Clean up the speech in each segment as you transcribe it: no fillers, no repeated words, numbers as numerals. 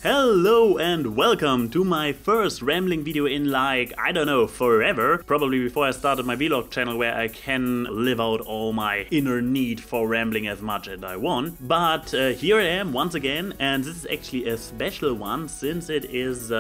Hello and welcome to my first rambling video in like, I don't know, forever. Probably before I started my vlog channel where I can live out all my inner need for rambling as much as I want. But here I am once again, and this is actually a special one since it is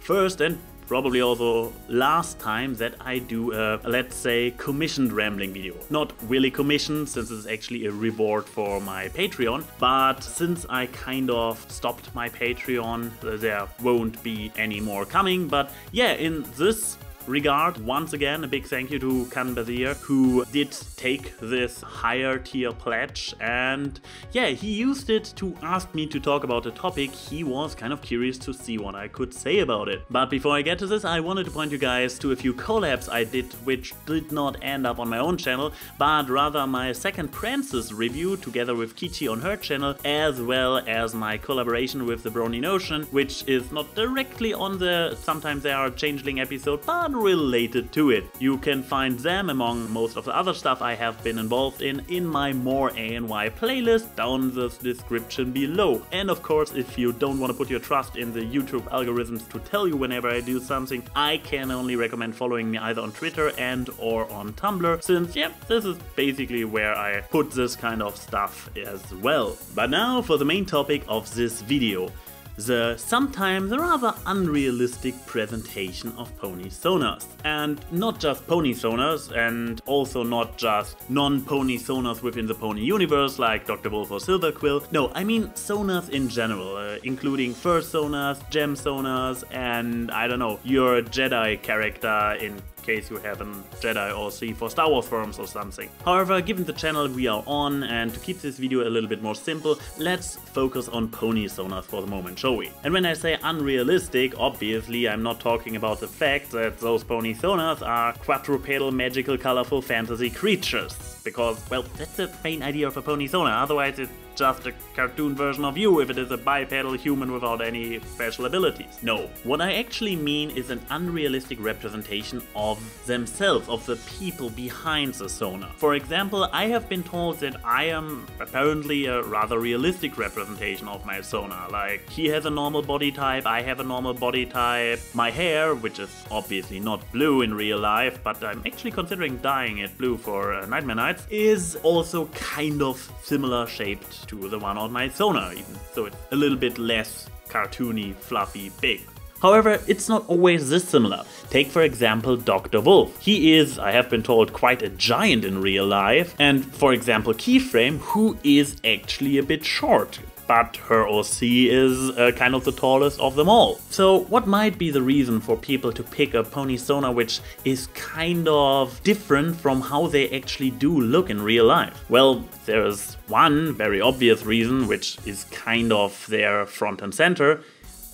first and probably also last time that I do a, let's say, commissioned rambling video. Not really commissioned, since it's actually a reward for my Patreon, but since I kind of stopped my Patreon, there won't be any more coming. But yeah, in this regard, once again, a big thank you to Kanbazir, who did take this higher tier pledge, and yeah, he used it to ask me to talk about a topic. He was kind of curious to see what I could say about it. But before I get to this, I wanted to point you guys to a few collabs I did, which did not end up on my own channel, but rather my second Prances review together with Kichi on her channel, as well as my collaboration with the Brony Notion, which is not directly on the Sometimes There Are Changeling episode, but related to it. You can find them among most of the other stuff I have been involved in my More ANY playlist down the description below. And of course, if you don't want to put your trust in the YouTube algorithms to tell you whenever I do something, I can only recommend following me either on Twitter and or on Tumblr, since yeah, this is basically where I put this kind of stuff as well. But now for the main topic of this video. The sometimes rather unrealistic presentation of Ponysonas. And not just Ponysonas, and also not just non-Ponysonas within the Pony universe like Dr. Wolf or Silverquill. No, I mean Sonas in general, including Fursonas, Gemsonas, and I don't know, your Jedi character in case you have a Jedi or C for Star Wars forums or something. However, given the channel we are on, and to keep this video a little bit more simple, let's focus on Ponysonas for the moment, shall we? And when I say unrealistic, obviously I'm not talking about the fact that those Ponysonas are quadrupedal, magical, colorful fantasy creatures. Because, well, that's the main idea of a Ponysona, otherwise it's just a cartoon version of you if it is a bipedal human without any special abilities. No, what I actually mean is an unrealistic representation of themselves, of the people behind the Sona. For example, I have been told that I am apparently a rather realistic representation of my Sona. Like, he has a normal body type, I have a normal body type, my hair, which is obviously not blue in real life, but I'm actually considering dyeing it blue for Nightmare Nights, is also kind of similar shaped to the one on my Sona, even so it's a little bit less cartoony, fluffy, big. However, it's not always this similar. Take for example Dr. Wolf. He is, I have been told, quite a giant in real life, and for example Keyframe, who is actually a bit short. But her OC is kind of the tallest of them all. So what might be the reason for people to pick a Ponysona which is kind of different from how they actually do look in real life? Well, there's one very obvious reason, which is kind of their front and center.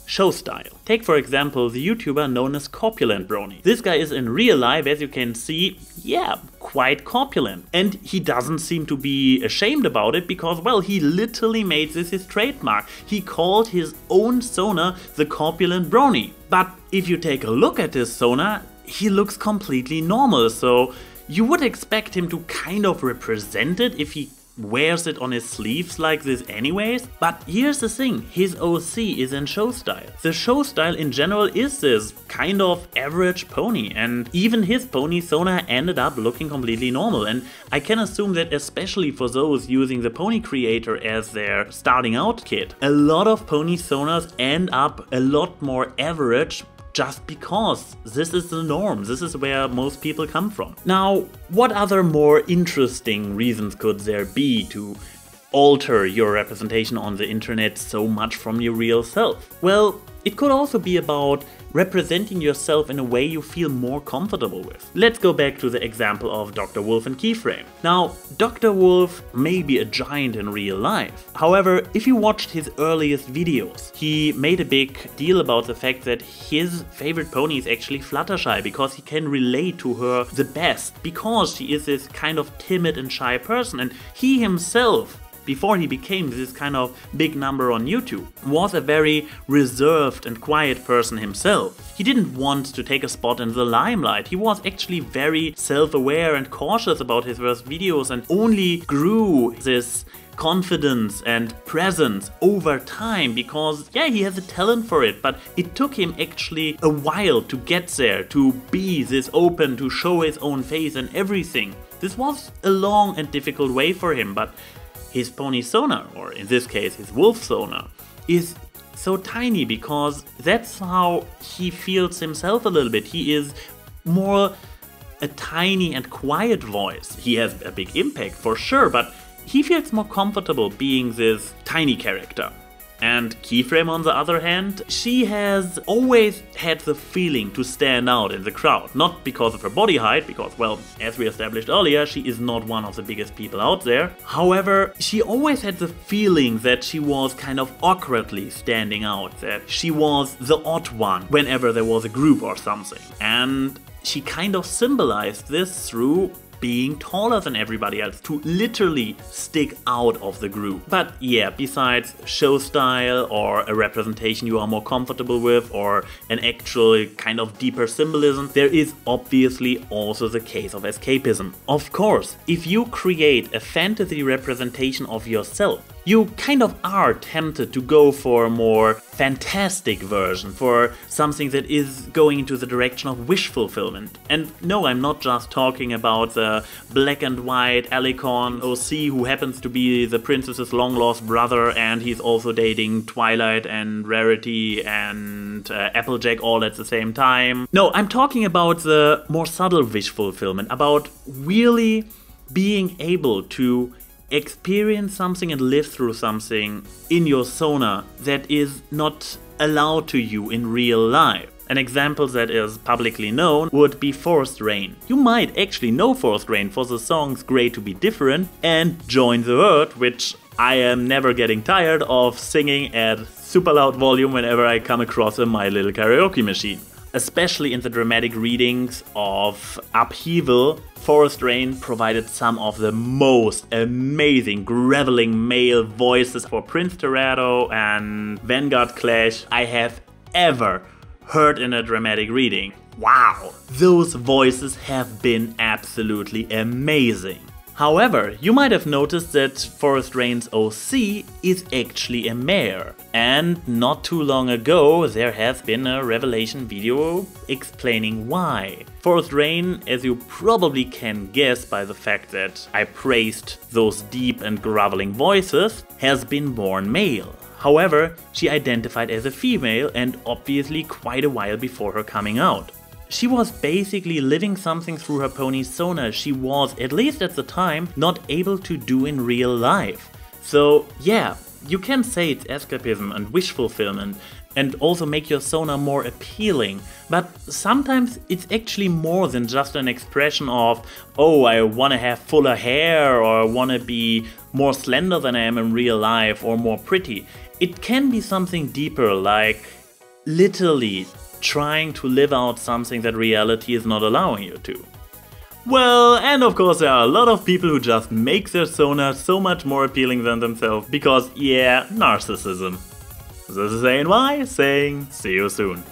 Show style. Take for example the YouTuber known as Corpulent Brony. This guy is in real life, as you can see, yeah, quite corpulent. And he doesn't seem to be ashamed about it because, well, he literally made this his trademark. He called his own Sona the Corpulent Brony. But if you take a look at his Sona, he looks completely normal, so you would expect him to kind of represent it if he wears it on his sleeves like this anyways. But here's the thing, his OC is in show style. The show style in general is this kind of average pony, and even his Ponysona ended up looking completely normal. And I can assume that especially for those using the Pony Creator as their starting out kit, a lot of Ponysonas end up a lot more average, just because this is the norm, this is where most people come from. Now, what other more interesting reasons could there be to alter your representation on the internet so much from your real self? Well, it could also be about representing yourself in a way you feel more comfortable with. Let's go back to the example of Dr. Wolf and Keyframe. Now, Dr. Wolf may be a giant in real life. However, if you watched his earliest videos, he made a big deal about the fact that his favorite pony is actually Fluttershy because he can relate to her the best, because she is this kind of timid and shy person, and he himself before he became this kind of big number on YouTube, was a very reserved and quiet person himself. He didn't want to take a spot in the limelight. He was actually very self-aware and cautious about his first videos and only grew this confidence and presence over time because, yeah, he has a talent for it, but it took him actually a while to get there, to be this open, to show his own face and everything. This was a long and difficult way for him, but his Ponysona, or in this case his Wolfsona, is so tiny because that's how he feels himself a little bit. He is more a tiny and quiet voice. He has a big impact for sure, but he feels more comfortable being this tiny character. And Keyframe, on the other hand, she has always had the feeling to stand out in the crowd. Not because of her body height, because, well, as we established earlier, she is not one of the biggest people out there. However, she always had the feeling that she was kind of awkwardly standing out, that she was the odd one whenever there was a group or something. And she kind of symbolized this through being taller than everybody else, to literally stick out of the group. But yeah, besides show style or a representation you are more comfortable with or an actual kind of deeper symbolism, there is obviously also the case of escapism. Of course, if you create a fantasy representation of yourself, you kind of are tempted to go for a more fantastic version, for something that is going into the direction of wish fulfillment. And no, I'm not just talking about the black and white Alicon OC who happens to be the princess's long-lost brother and he's also dating Twilight and Rarity and Applejack all at the same time. No, I'm talking about the more subtle wish fulfillment, about really being able to experience something and live through something in your Sona that is not allowed to you in real life. An example that is publicly known would be Forced Rain. You might actually know Forced Rain for the songs Great to Be Different and Join the Herd, which I am never getting tired of singing at super loud volume whenever I come across a My Little Karaoke Machine. Especially in the dramatic readings of Upheaval, Forest Rain provided some of the most amazing graveling male voices for Prince Terrado and Vanguard Clash I have ever heard in a dramatic reading. Wow! Those voices have been absolutely amazing. However, you might have noticed that Forest Rain's OC is actually a mare. And not too long ago there has been a revelation video explaining why. Forest Rain, as you probably can guess by the fact that I praised those deep and groveling voices, has been born male. However, she identified as a female and obviously quite a while before her coming out. She was basically living something through her Ponysona she was, at least at the time, not able to do in real life. So yeah, you can say it's escapism and wish fulfillment and also make your Sona more appealing, but sometimes it's actually more than just an expression of, oh, I wanna have fuller hair or I wanna be more slender than I am in real life or more pretty. It can be something deeper, like literally trying to live out something that reality is not allowing you to. Well, and of course there are a lot of people who just make their Sona so much more appealing than themselves because, yeah, narcissism. This is AnY saying see you soon.